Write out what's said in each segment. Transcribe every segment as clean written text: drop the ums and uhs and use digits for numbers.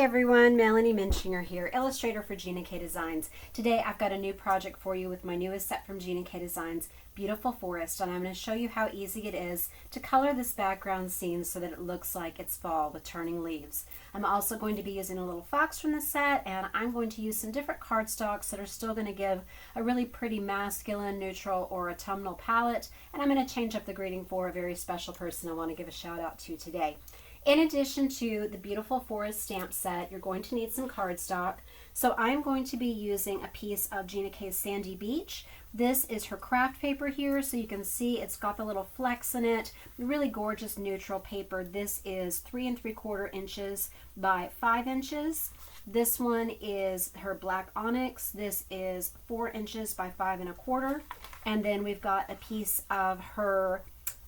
Hey everyone, Melanie Minshinger here, illustrator for Gina K Designs. Today I've got a new project for you with my newest set from Gina K Designs, Beautiful Forest, and I'm going to show you how easy it is to color this background scene so that it looks like it's fall with turning leaves. I'm also going to be using a little fox from the set, and I'm going to use some different cardstocks that are still going to give a really pretty masculine, neutral, or autumnal palette, and I'm going to change up the greeting for a very special person I want to give a shout out to today. In addition to the Beautiful Forest stamp set, you're going to need some cardstock. So I'm going to be using a piece of Gina K's Sandy Beach. This is her Kraft paper here, so you can see it's got the little flecks in it. Really gorgeous neutral paper. This is 3 3/4 inches by 5 inches. This one is her black Onyx. This is 4 inches by 5 1/4. And then we've got a piece of her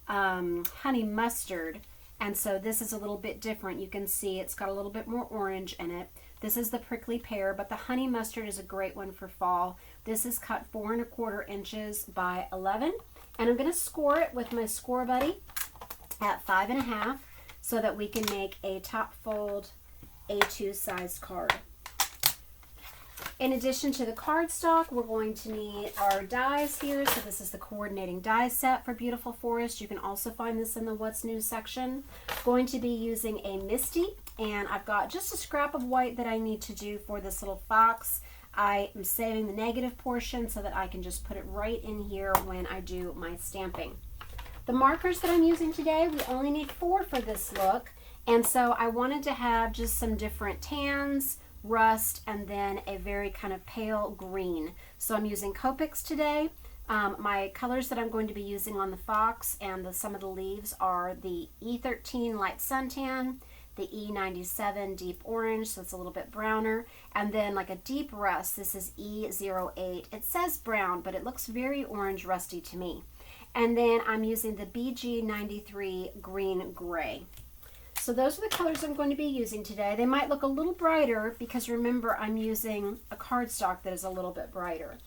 honey mustard. And so this is a little bit different. You can see it's got a little bit more orange in it. This is the prickly pear, but the honey mustard is a great one for fall. This is cut 4 1/4 inches by 11. And I'm going to score it with my Score Buddy at 5 1/2 so that we can make a top fold A2 size card. In addition to the cardstock, we're going to need our dies here. So this is the coordinating die set for Beautiful Forest. You can also find this in the What's New section. Going to be using a MISTI, and I've got just a scrap of white that I need to do for this little fox. I am saving the negative portion so that I can just put it right in here when I do my stamping. The markers that I'm using today, we only need 4 for this look, and so I wanted to have just some different tans, rust, and then a very kind of pale green. So I'm using Copics today. My colors that I'm going to be using on the fox and some of the leaves are the E13 light suntan, the E97 deep orange, so it's a little bit browner, and then like a deep rust. This is E08. It says brown, but it looks very orange rusty to me. And then I'm using the BG93 green gray. So those are the colors I'm going to be using today. They might look a little brighter because remember I'm using a cardstock that is a little bit brighter.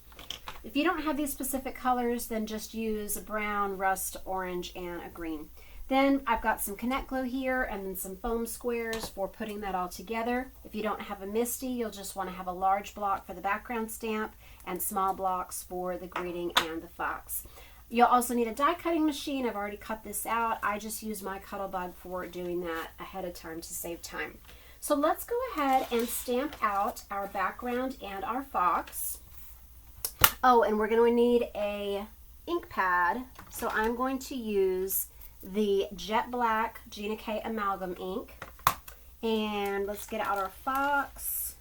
If you don't have these specific colors, then just use a brown, rust, orange, and a green. Then I've got some Connect Glue here and then some foam squares for putting that all together. If you don't have a MISTI, you'll just want to have a large block for the background stamp and small blocks for the greeting and the fox. You'll also need a die cutting machine. I've already cut this out. I just use my Cuttlebug for doing that ahead of time to save time. So let's go ahead and stamp out our background and our fox. Oh, and we're going to need a ink pad. So I'm going to use the Jet Black Gina K Amalgam ink. And let's get out our fox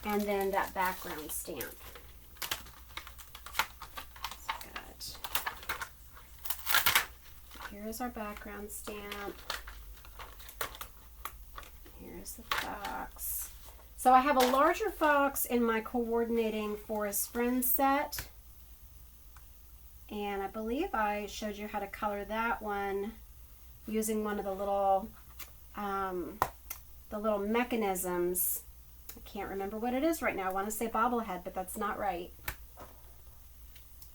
and then that background stamp. Here's our background stamp. Here's the fox. So I have a larger fox in my coordinating Forest Friends set. And I believe I showed you how to color that one using one of the little mechanisms. I can't remember what it is right now. I want to say bobblehead, but that's not right.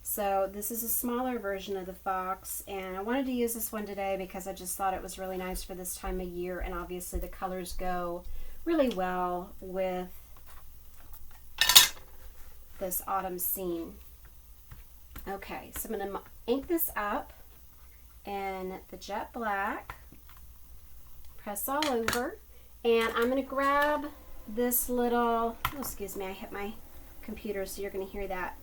So this is a smaller version of the fox, and I wanted to use this one today because I just thought it was really nice for this time of year, and obviously the colors go really well with this autumn scene. Okay, so I'm going to ink this up in the Jet Black, press all over, and I'm going to grab this little, oh, excuse me, I hit my computer so you're going to hear that.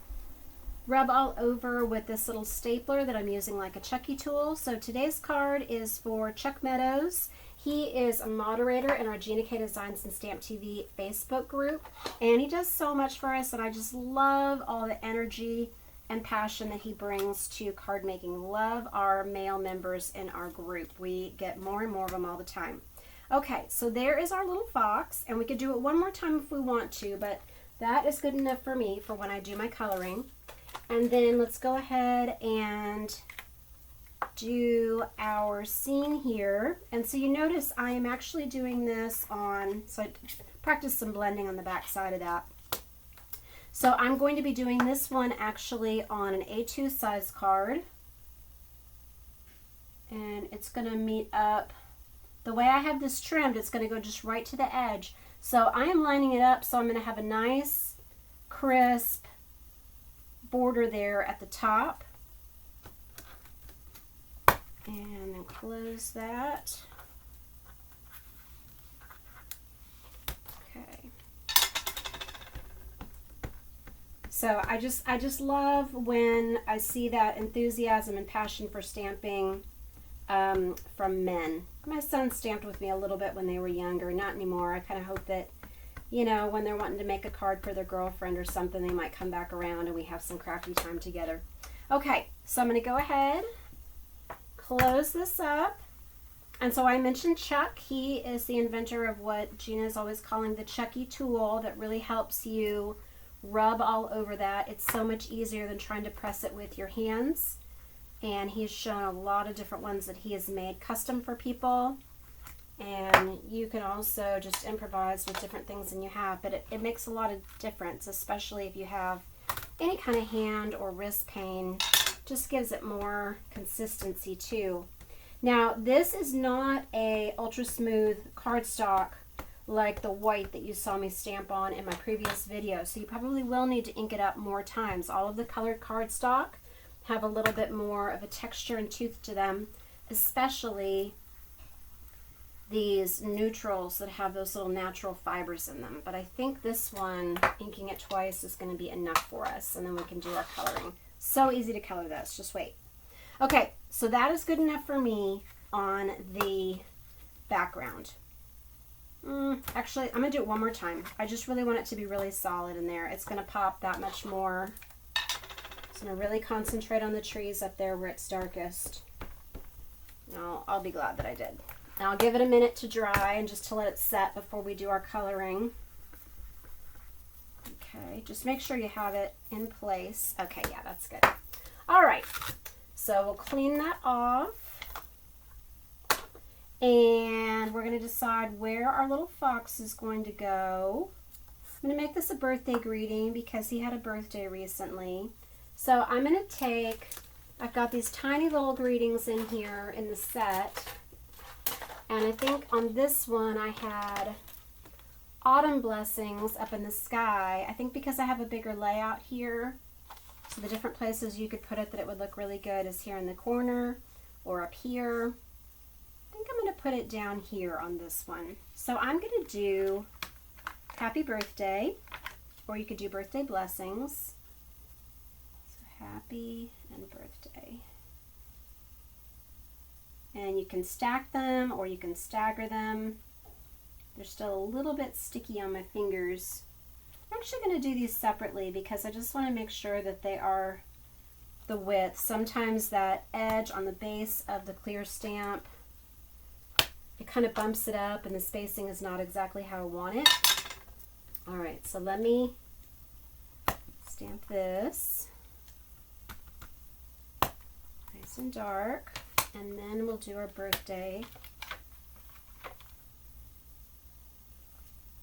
Rub all over with this little stapler that I'm using like a Chucky tool. So today's card is for Chuck Meadows. He is a moderator in our Gina K Designs and Stamp TV Facebook group, and he does so much for us, and I just love all the energy and passion that he brings to card making. Love our male members in our group. We get more and more of them all the time. Okay, so there is our little fox, and we could do it one more time if we want to, but that is good enough for me for when I do my coloring. And then let's go ahead and do our scene here. And so you notice I am actually doing this on, so I practiced some blending on the back side of that. So I'm going to be doing this one actually on an A2 size card. And it's going to meet up the way I have this trimmed, it's going to go just right to the edge. So I am lining it up so I'm going to have a nice, crisp border there at the top. And then close that. Okay. So I just love when I see that enthusiasm and passion for stamping from men. My son stamped with me a little bit when they were younger, not anymore. I kind of hope that, you know, when they're wanting to make a card for their girlfriend or something, they might come back around and we have some crafty time together. Okay, so I'm going to go ahead, close this up. And so I mentioned Chuck. He is the inventor of what Gina is always calling the Chucky tool that really helps you rub all over that. It's so much easier than trying to press it with your hands. And he's shown a lot of different ones that he has made custom for people. And you can also just improvise with different things than you have, but it makes a lot of difference, especially if you have any kind of hand or wrist pain. Just gives it more consistency too. Now, this is not a ultra smooth cardstock like the white that you saw me stamp on in my previous video, so you probably will need to ink it up more times. All of the colored cardstock have a little bit more of a texture and tooth to them, especially these neutrals that have those little natural fibers in them. But I think this one, inking it twice, is going to be enough for us, and then we can do our coloring. So easy to color this, just wait. Okay, so that is good enough for me on the background. Actually, I'm going to do it one more time. I just really want it to be really solid in there. It's going to pop that much more. So I'm going to really concentrate on the trees up there where it's darkest. Now, I'll be glad that I did. And I'll give it a minute to dry and just to let it set before we do our coloring. Okay, just make sure you have it in place. Okay, yeah, that's good. All right, so we'll clean that off. And we're going to decide where our little fox is going to go. I'm going to make this a birthday greeting because he had a birthday recently. So I'm going to take, I've got these tiny little greetings in here in the set. And I think on this one I had autumn blessings up in the sky. I think because I have a bigger layout here, so the different places you could put it that it would look really good is here in the corner or up here. I think I'm going to put it down here on this one. So I'm going to do happy birthday, or you could do birthday blessings. So happy and birthday. And you can stack them or you can stagger them. They're still a little bit sticky on my fingers. I'm actually going to do these separately because I just want to make sure that they are the width. Sometimes that edge on the base of the clear stamp, it kind of bumps it up and the spacing is not exactly how I want it. All right, so let me stamp this nice and dark. And then we'll do our birthday.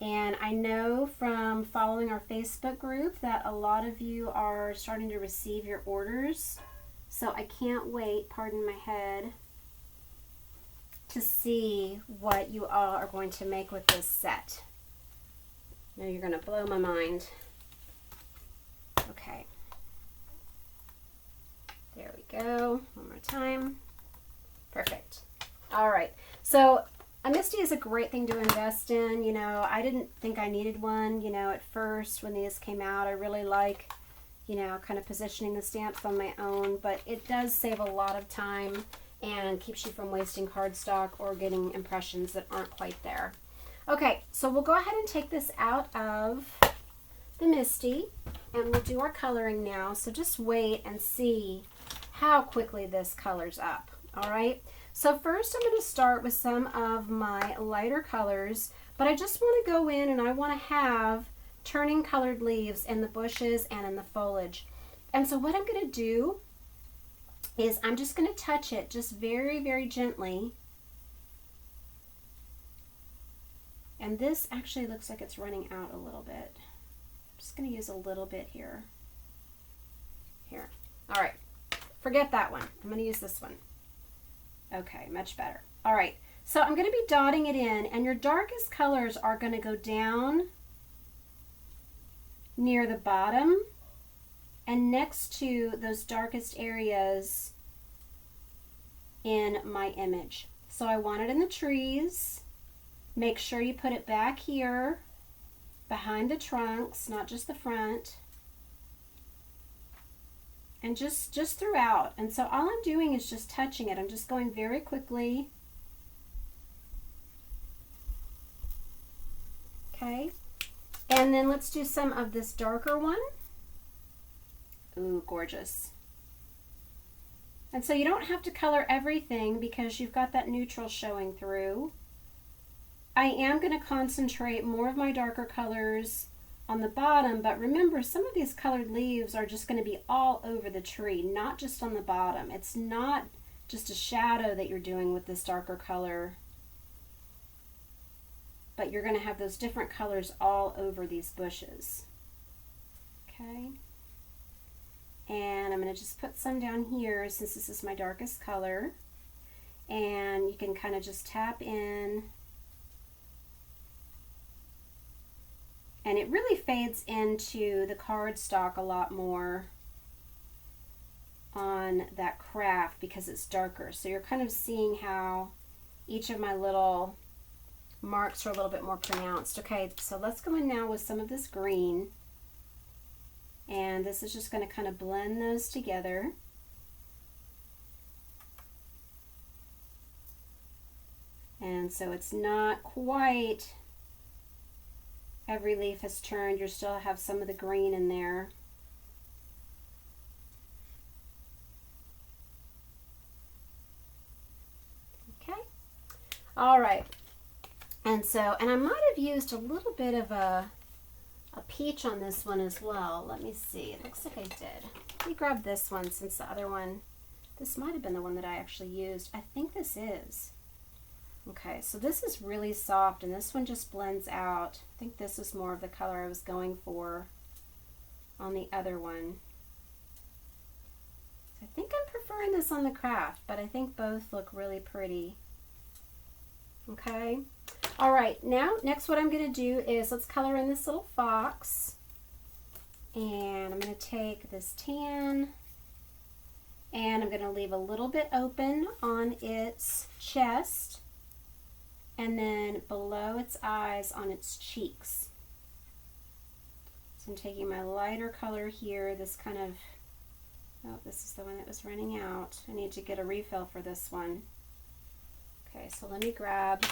And I know from following our Facebook group that a lot of you are starting to receive your orders. So I can't wait, pardon my head, to see what you all are going to make with this set. Now you're going to blow my mind. Okay. There we go. One more time. Perfect. All right. So a MISTI is a great thing to invest in. You know, I didn't think I needed one, you know, at first when these came out. I really like, you know, kind of positioning the stamps on my own, but it does save a lot of time and keeps you from wasting cardstock or getting impressions that aren't quite there. Okay, so we'll go ahead and take this out of the MISTI and we'll do our coloring now. So just wait and see how quickly this colors up. All right, so first I'm going to start with some of my lighter colors, but I just want to go in and I want to have turning colored leaves in the bushes and in the foliage. And so what I'm going to do is I'm just going to touch it just very, very gently. And this actually looks like it's running out a little bit. I'm just going to use a little bit here. Here. All right, forget that one. I'm going to use this one. Okay, much better. All right, So I'm going to be dotting it in, and your darkest colors are going to go down near the bottom and next to those darkest areas in my image. So I want it in the trees. Make sure you put it back here behind the trunks, not just the front. And just throughout. And so all I'm doing is just touching it. I'm just going very quickly. Okay. And then let's do some of this darker one. Ooh, gorgeous. And so you don't have to color everything because you've got that neutral showing through. I am going to concentrate more of my darker colors on the bottom, but remember, some of these colored leaves are just going to be all over the tree, not just on the bottom. It's not just a shadow that you're doing with this darker color, but you're going to have those different colors all over these bushes. Okay. And I'm going to just put some down here since this is my darkest color. And you can kind of just tap in. And it really fades into the cardstock a lot more on that Kraft because it's darker. So you're kind of seeing how each of my little marks are a little bit more pronounced. Okay, so let's go in now with some of this green. And this is just going to kind of blend those together. And so it's not quite every leaf has turned. You still have some of the green in there. Okay. All right. And I might have used a little bit of a peach on this one as well. Let me see. It looks like I did. Let me grab this one since the other one, this might have been the one that I actually used. I think this is. Okay, so this is really soft and this one just blends out. I think this is more of the color I was going for on the other one. I think I'm preferring this on the Kraft, but I think both look really pretty. Okay. All right, now next what I'm going to do is let's color in this little fox. And I'm going to take this tan and I'm going to leave a little bit open on its chest and then below its eyes on its cheeks. So I'm taking my lighter color here, this kind of, oh, this is the one that was running out. I need to get a refill for this one. Okay, so let me grab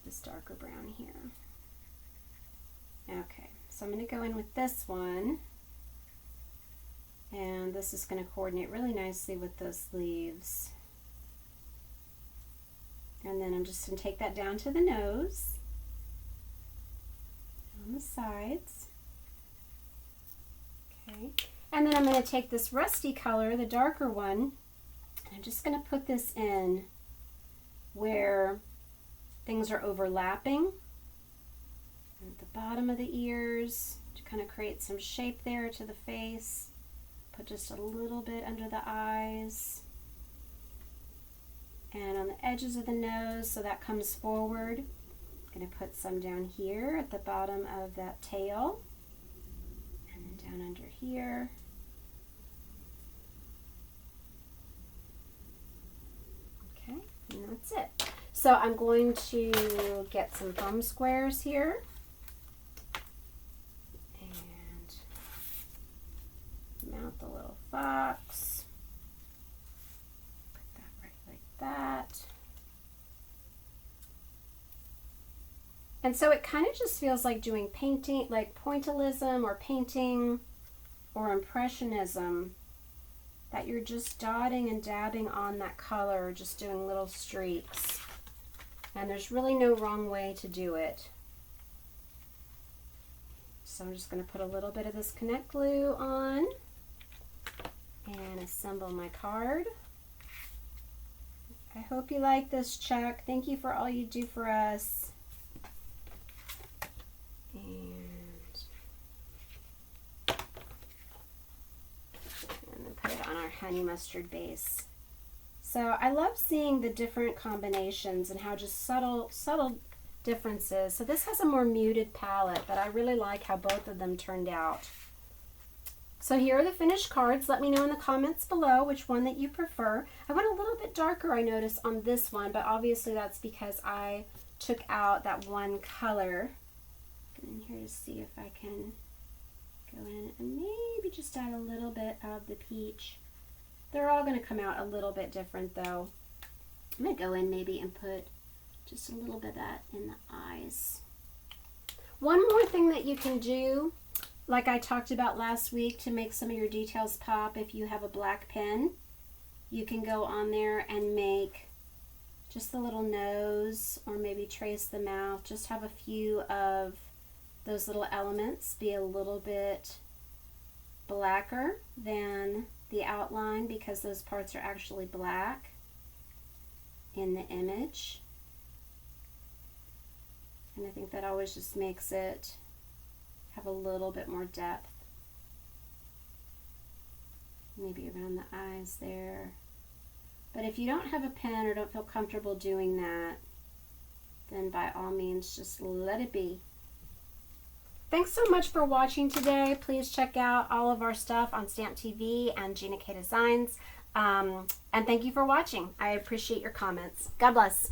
this darker brown here. Okay, so I'm going to go in with this one, and this is going to coordinate really nicely with those leaves. And then I'm just going to take that down to the nose, on the sides. Okay, and then I'm going to take this rusty color, the darker one, and I'm just going to put this in where things are overlapping at the bottom of the ears to kind of create some shape there to the face. Put just a little bit under the eyes and on the edges of the nose so that comes forward. I'm going to put some down here at the bottom of that tail and then down under here. Okay, and that's it. So I'm going to get some foam squares here and mount the little fox. Put that right like that. And so it kind of just feels like doing painting, like pointillism or painting or impressionism, that you're just dotting and dabbing on that color, just doing little streaks. And there's really no wrong way to do it. So I'm just going to put a little bit of this Connect glue on and assemble my card. I hope you like this, Chuck. Thank you for all you do for us. And then put it on our honey mustard base So I love seeing the different combinations and how just subtle differences. So this has a more muted palette, but I really like how both of them turned out. So here are the finished cards. Let me know in the comments below which one that you prefer. I went a little bit darker, I noticed, on this one, but obviously that's because I took out that one color. Get in here to see if I can go in and maybe just add a little bit of the peach. They're all going to come out a little bit different though. I'm going to go in maybe and put just a little bit of that in the eyes. One more thing that you can do, like I talked about last week, to make some of your details pop, if you have a black pen, you can go on there and make just the little nose, or maybe trace the mouth. Just have a few of those little elements be a little bit blacker than the outline, because those parts are actually black in the image. And I think that always just makes it have a little bit more depth. Maybe around the eyes there. But if you don't have a pen or don't feel comfortable doing that, then by all means just let it be. Thanks so much for watching today. Please check out all of our stuff on Stamp TV and Gina K Designs. And thank you for watching. I appreciate your comments. God bless.